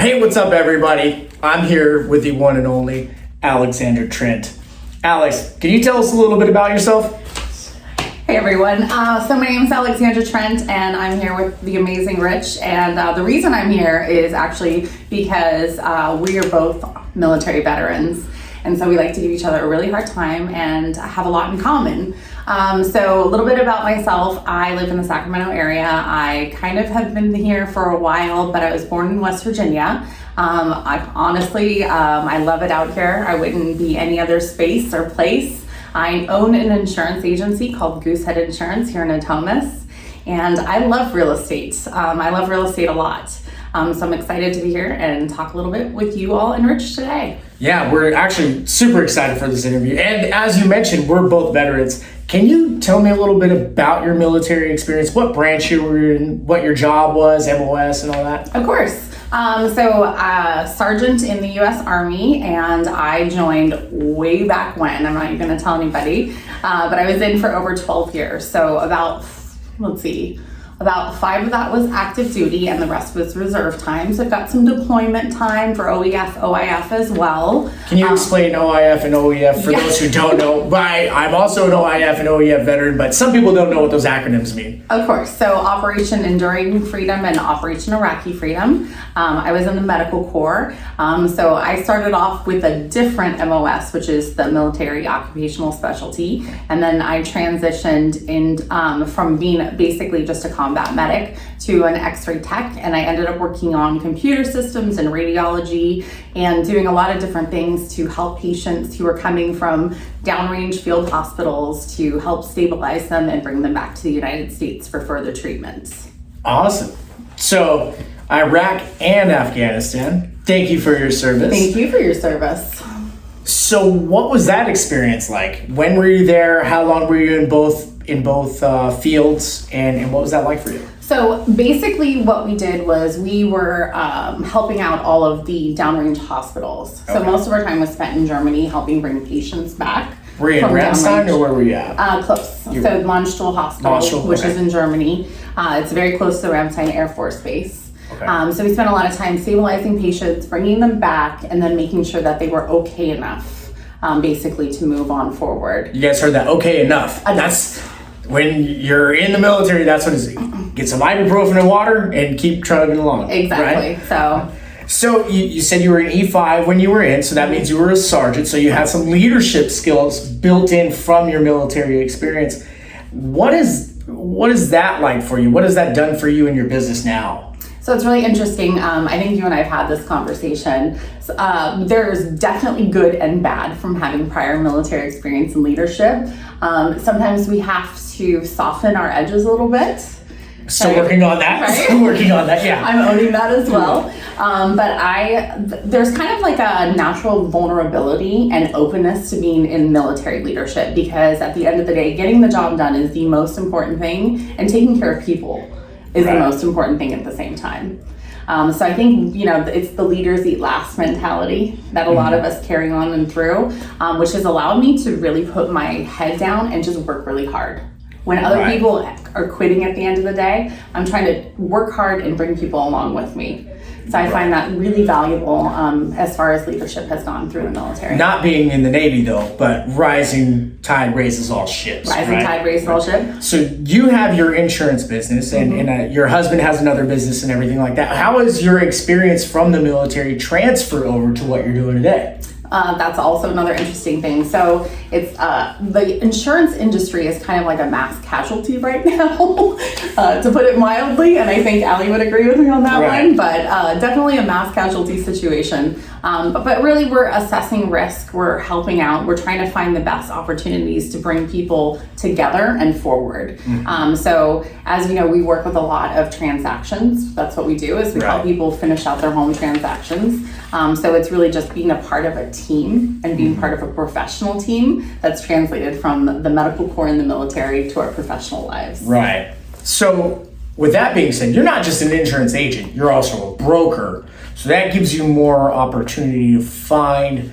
Hey, what's up, everybody? I'm here with the one and only Alexandra Trent. Alex, can you tell us a little bit about yourself? Hey everyone, so my name is Alexandra Trent and I'm here with the amazing Rich, and the reason I'm here is actually because we are both military veterans, and so we like to give each other a really hard time and have a lot in common. So a little bit about myself. I live in the Sacramento area. I kind of have been here for a while, but I was born in West Virginia. I love it out here. I wouldn't be any other space or place. I own an insurance agency called Goosehead Insurance here in Natomas, and I love real estate. I love real estate a lot. So I'm excited to be here and talk a little bit with you all and Rich today. Yeah, we're actually super excited for this interview. And as you mentioned, we're both veterans. Can you tell me a little bit about your military experience? What branch you were in, what your job was, MOS and all that? Of course. Sergeant in the U.S. Army, and I joined way back when. I'm not even going to tell anybody, but I was in for over 12 years. So about 5 of that was active duty, and the rest was reserve time. So I've got some deployment time for OEF, OIF as well. Can you explain OIF and OEF for those who don't know? I'm also an OIF and OEF veteran, but some people don't know what those acronyms mean. Of course. So Operation Enduring Freedom and Operation Iraqi Freedom. I was in the medical corps. So I started off with a different MOS, which is the military occupational specialty. And then I transitioned from being basically just a combat medic to an x-ray tech, and I ended up working on computer systems and radiology and doing a lot of different things to help patients who are coming from downrange field hospitals to help stabilize them and bring them back to the United States for further treatments. Awesome. So Iraq and Afghanistan, thank you for your service. Thank you for your service. So what was that experience like? When were you there? How long were you in both fields, and what was that like for you? So basically what we did was we were helping out all of the downrange hospitals. So most of our time was spent in Germany helping bring patients back. Were you in Ramstein or where were you at? Close. So Landstuhl Hospital, which is in Germany. It's very close to the Ramstein Air Force Base. Okay. So we spent a lot of time stabilizing patients, bringing them back, and then making sure that they were okay enough, basically, to move on forward. You guys heard that? Okay enough. That's when you're in the military. That's what it's. Get some ibuprofen and water and keep trugging along. Exactly. Right? So you said you were in E5 when you were in, so that means you were a sergeant. So you had some leadership skills built in from your military experience. What is that like for you? What has that done for you in your business now? So it's really interesting. I think you and I have had this conversation. There's definitely good and bad from having prior military experience in leadership. Sometimes we have to soften our edges a little bit. Still working on that. Right? Still working on that, yeah. I'm owning that as well. There's kind of like a natural vulnerability and openness to being in military leadership, because at the end of the day, getting the job done is the most important thing, and taking care of people is the most important thing at the same time. So I think, it's the leaders eat last mentality that a lot of us carry on and through, which has allowed me to really put my head down and just work really hard. When other people are quitting at the end of the day, I'm trying to work hard and bring people along with me. So I find that really valuable as far as leadership has gone through the military. Not being in the Navy though, but rising tide raises all ships. Tide raises all ships. So you have your insurance business, and your husband has another business and everything like that. How has your experience from the military transferred over to what you're doing today? That's also another interesting thing. So it's the insurance industry is kind of like a mass casualty right now, to put it mildly. And I think Allie would agree with me on that one. But definitely a mass casualty situation. But really, we're assessing risk. We're helping out. We're trying to find the best opportunities to bring people together and forward. So as you know, we work with a lot of transactions. That's what we do, is we help people finish out their home transactions. So it's really just being a part of a team and being part of a professional team that's translated from the medical corps and the military to our professional lives. Right. So with that being said, you're not just an insurance agent, you're also a broker. So that gives you more opportunity to find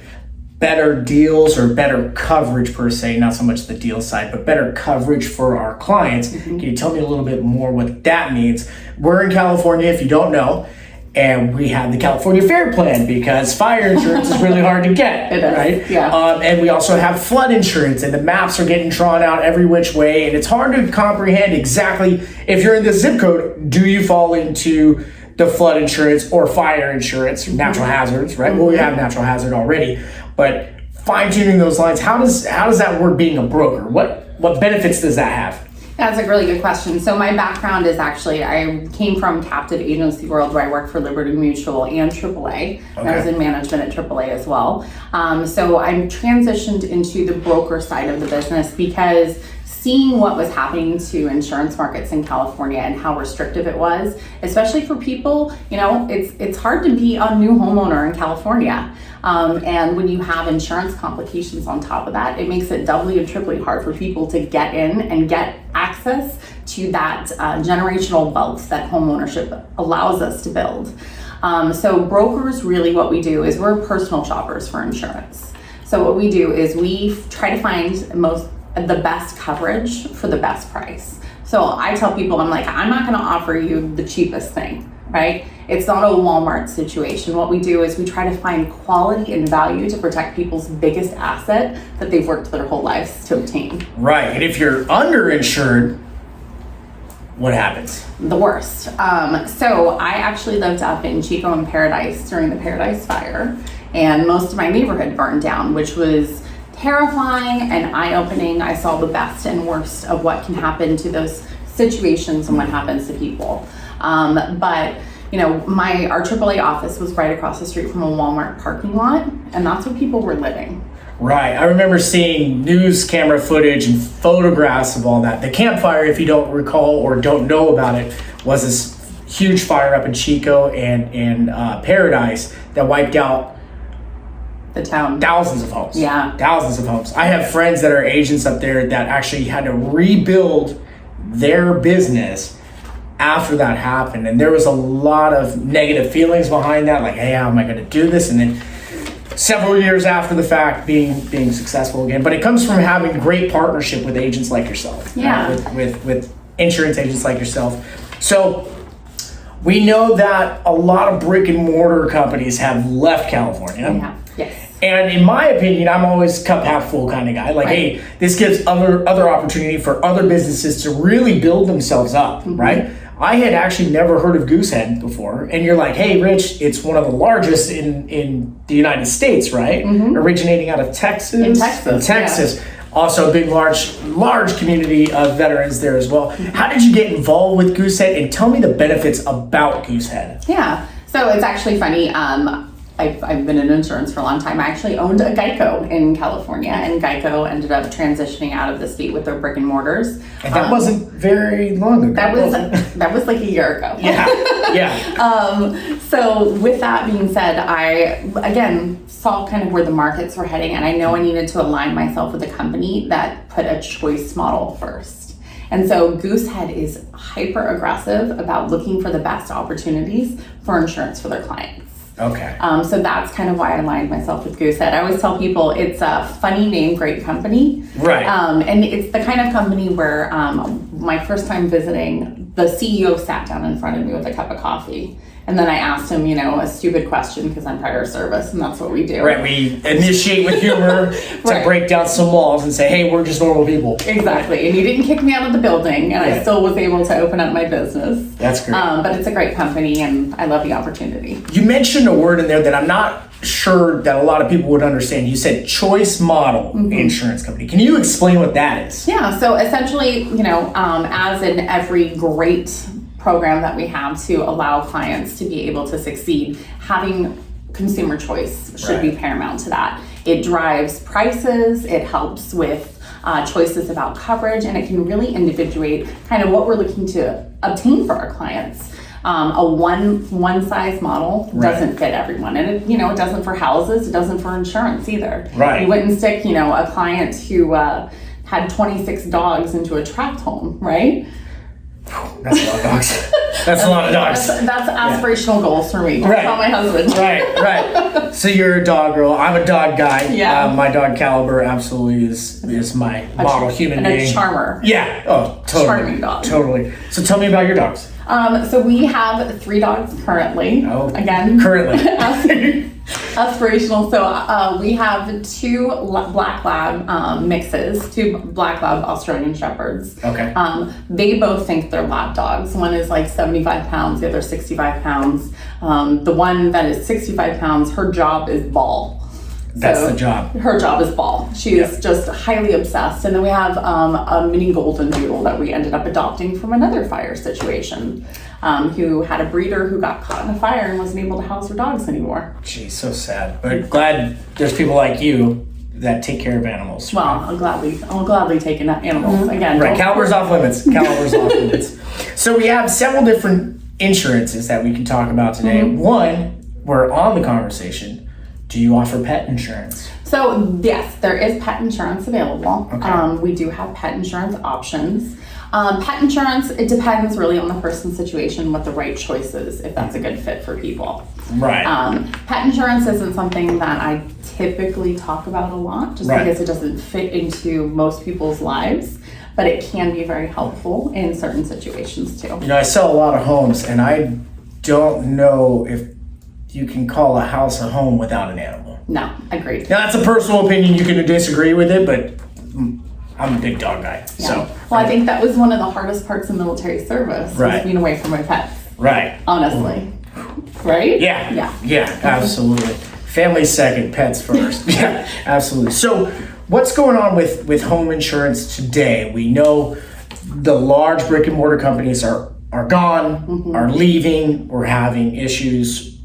better deals or better coverage per se, not so much the deal side, but better coverage for our clients. Can you tell me a little bit more what that means? We're in California, if you don't know, And we have the California Fair Plan because fire insurance is really hard to get. It is, right? yeah. And we also have flood insurance, and the maps are getting drawn out every which way, and it's hard to comprehend exactly if you're in this zip code, do you fall into the flood insurance or fire insurance, natural hazards, right? Well, we have natural hazard already, but fine-tuning those lines, how does that work being a broker? What benefits does that have? That's a really good question. So my background is actually, I came from captive agency world where I worked for Liberty Mutual and AAA. And I was in management at AAA as well. So I'm transitioned into the broker side of the business because seeing what was happening to insurance markets in California and how restrictive it was, especially for people, it's hard to be a new homeowner in California. And when you have insurance complications on top of that, it makes it doubly and triply hard for people to get in and get access to that generational wealth that homeownership allows us to build. So brokers, really what we do is we're personal shoppers for insurance. So what we do is we try to find the best coverage for the best price. So I tell people, I'm not going to offer you the cheapest thing, right? It's not a Walmart situation. What we do is we try to find quality and value to protect people's biggest asset that they've worked their whole lives to obtain. Right, and if you're underinsured, what happens? The worst. So I actually lived up in Chico and Paradise during the Paradise Fire, and most of my neighborhood burned down, which was terrifying and eye-opening. I saw the best and worst of what can happen to those situations and what happens to people. But our AAA office was right across the street from a Walmart parking lot, and that's where people were living. Right. I remember seeing news camera footage and photographs of all that. The Camp Fire, if you don't recall or don't know about it, was this huge fire up in Chico and Paradise that wiped out the town. Thousands of homes. Yeah. Thousands of homes. I have friends that are agents up there that actually had to rebuild their business after that happened. And there was a lot of negative feelings behind that, like, hey, how am I going to do this? And then several years after the fact, being successful again. But it comes from having great partnership with agents like yourself. Yeah. With insurance agents like yourself. So we know that a lot of brick and mortar companies have left California. Yeah. Yes. And in my opinion, I'm always cup half full kind of guy. Like, right. Hey, this gives other opportunity for other businesses to really build themselves up, right? I had actually never heard of Goosehead before. And you're like, hey, Rich, it's one of the largest in the United States, right? Originating out of Texas. In Texas. Yeah. Also a big, large community of veterans there as well. How did you get involved with Goosehead? And tell me the benefits about Goosehead. Yeah. So it's actually funny. I've been in insurance for a long time. I actually owned a Geico in California, and Geico ended up transitioning out of the state with their brick and mortars. And that wasn't very long ago. That was like a year ago. Yeah. So with that being said, I again saw kind of where the markets were heading, and I know I needed to align myself with a company that put a choice model first. And so Goosehead is hyper aggressive about looking for the best opportunities for insurance for their clients. Okay. So that's kind of why I aligned myself with Goosehead. I always tell people it's a funny name, great company. Right. And it's the kind of company where my first time visiting, the CEO sat down in front of me with a cup of coffee. And then I asked him, a stupid question because I'm prior service, and that's what we do. Right, we initiate with humor to right. break down some walls and say, hey, we're just normal people. Exactly, and he didn't kick me out of the building, and I still was able to open up my business. That's great. But it's a great company, and I love the opportunity. You mentioned a word in there that I'm not sure that a lot of people would understand. You said choice model insurance company. Can you explain what that is? Yeah, so essentially, as in every great program that we have to allow clients to be able to succeed, having consumer choice should be paramount to that. It drives prices, it helps with choices about coverage, and it can really individuate kind of what we're looking to obtain for our clients. A one size model doesn't fit everyone, and it doesn't for houses, it doesn't for insurance either. Right. You wouldn't stick a client who had 26 dogs into a tract home, right? That's a lot of dogs. That's a lot of dogs. That's aspirational goals for me. Don't tell my husband. Right. So you're a dog girl. I'm a dog guy. Yeah. My dog Caliber absolutely is my model human being. And a charmer. Yeah. Oh, totally. Charming dog. Totally. So tell me about your dogs. So we have 3 dogs currently. Oh, again, currently. Aspirational. So we have 2 black lab mixes, 2 black lab Australian shepherds. Okay. They both think they're lab dogs. One is like 75 pounds, the other 65 pounds. The one that is 65 pounds, her job is ball. That's the job. Her job is ball. She is just highly obsessed. And then we have a mini golden doodle that we ended up adopting from another fire situation, who had a breeder who got caught in a fire and wasn't able to house her dogs anymore. Geez, so sad. But glad there's people like you that take care of animals. Well, I'll gladly take in animals again. Right, calibers off limits. Calibers off limits. So we have several different insurances that we can talk about today. One, we're on the conversation. Do you offer pet insurance? So yes, there is pet insurance available. Okay. We do have pet insurance options. Pet insurance, it depends really on the person's situation, what the right choice is, if that's a good fit for people. Right. Pet insurance isn't something that I typically talk about a lot, just because it doesn't fit into most people's lives, but it can be very helpful in certain situations too. You know, I sell a lot of homes, and I don't know if you can call a house a home without an animal. No, agreed. Now, that's a personal opinion. You can disagree with it, but I'm a big dog guy. Yeah. So, well, I think that was one of the hardest parts of military service, was being away from my pets. Right. Honestly. Right? Yeah. Yeah, absolutely. Family second, pets first. Yeah, absolutely. So what's going on with home insurance today? We know the large brick and mortar companies are gone, are leaving. We're having issues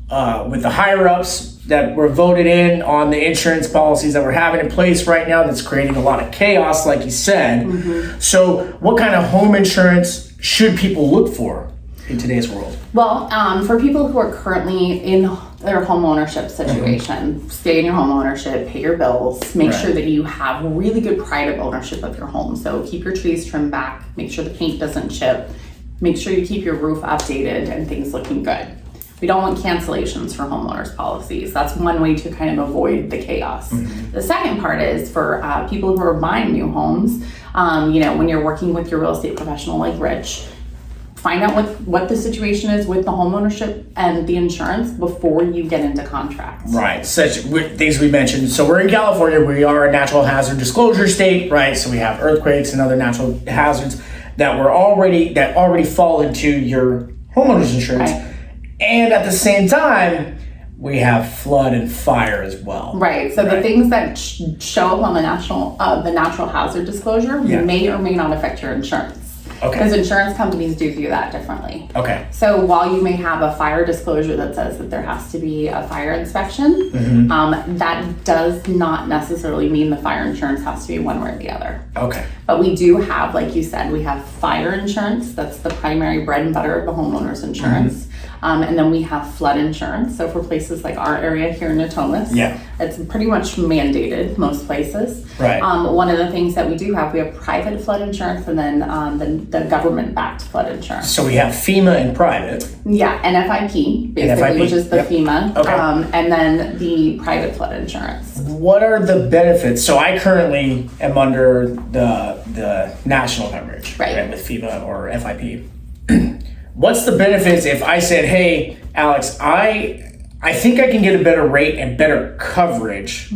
with the higher ups that were voted in on the insurance policies that we're having in place right now. That's creating a lot of chaos, like you said. So what kind of home insurance should people look for in today's world? Well, for people who are currently in their home ownership situation, stay in your home ownership, pay your bills, make sure that you have really good pride of ownership of your home. So keep your trees trimmed back, make sure the paint doesn't chip, make sure you keep your roof updated and things looking good. We don't want cancellations for homeowners policies. That's one way to kind of avoid the chaos. The second part is for people who are buying new homes, when you're working with your real estate professional like Rich, find out what the situation is with the homeownership and the insurance before you get into contracts. Right, such things we mentioned. So we're in California, we are a natural hazard disclosure state, right? So we have earthquakes and other natural hazards that already fall into your homeowner's insurance. Right. And at the same time, we have flood and fire as well. Right. So the things that show up on the natural hazard disclosure may or may not affect your insurance. Okay. Because insurance companies do that differently. Okay. So while you may have a fire disclosure that says that there has to be a fire inspection, that does not necessarily mean the fire insurance has to be one way or the other. Okay. But we do have, like you said, we have fire insurance. That's the primary bread and butter of the homeowner's insurance. And then we have flood insurance. So for places like our area here in Natomas, it's pretty much mandated most places. Right. One of the things that we have private flood insurance, and then the government-backed flood insurance. So we have FEMA and private. Yeah, NFIP, basically, which is the FEMA. Okay. And then the private flood insurance. What are the benefits? So I currently am under the national coverage, right, with FEMA or FIP. What's the benefits if I said, hey, Alex, I think I can get a better rate and better coverage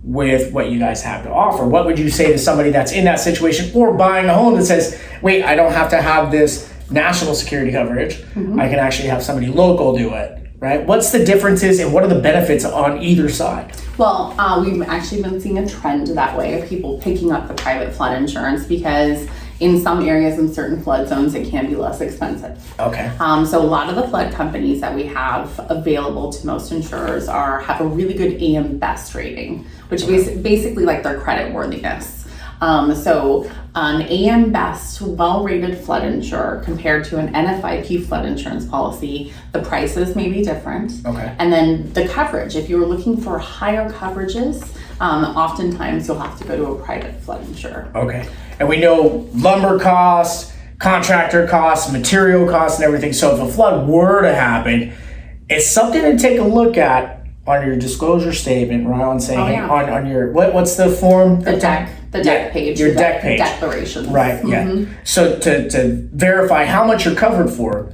with what you guys have to offer? What would you say to somebody that's in that situation or buying a home that says, wait, I don't have to have this national security coverage. I can actually have somebody local do it, right? What's the differences and what are the benefits on either side? Well, we've actually been seeing a trend that way of people picking up the private flood insurance because in some areas in certain flood zones, it can be less expensive. Okay. So a lot of the flood companies that we have available to most insurers have a really good AM Best rating, which is basically like their credit worthiness. So an AM Best well-rated flood insurer compared to an NFIP flood insurance policy, the prices may be different. Okay. And then the coverage, if you were looking for higher coverages, oftentimes you'll have to go to a private flood insurer. Okay. And we know lumber costs, contractor costs, material costs, and everything. So if a flood were to happen, it's something to take a look at on your disclosure statement, right? On saying on your what's the form? The deck page. Your deck page. Declaration. Right. Yeah. So to verify how much you're covered for,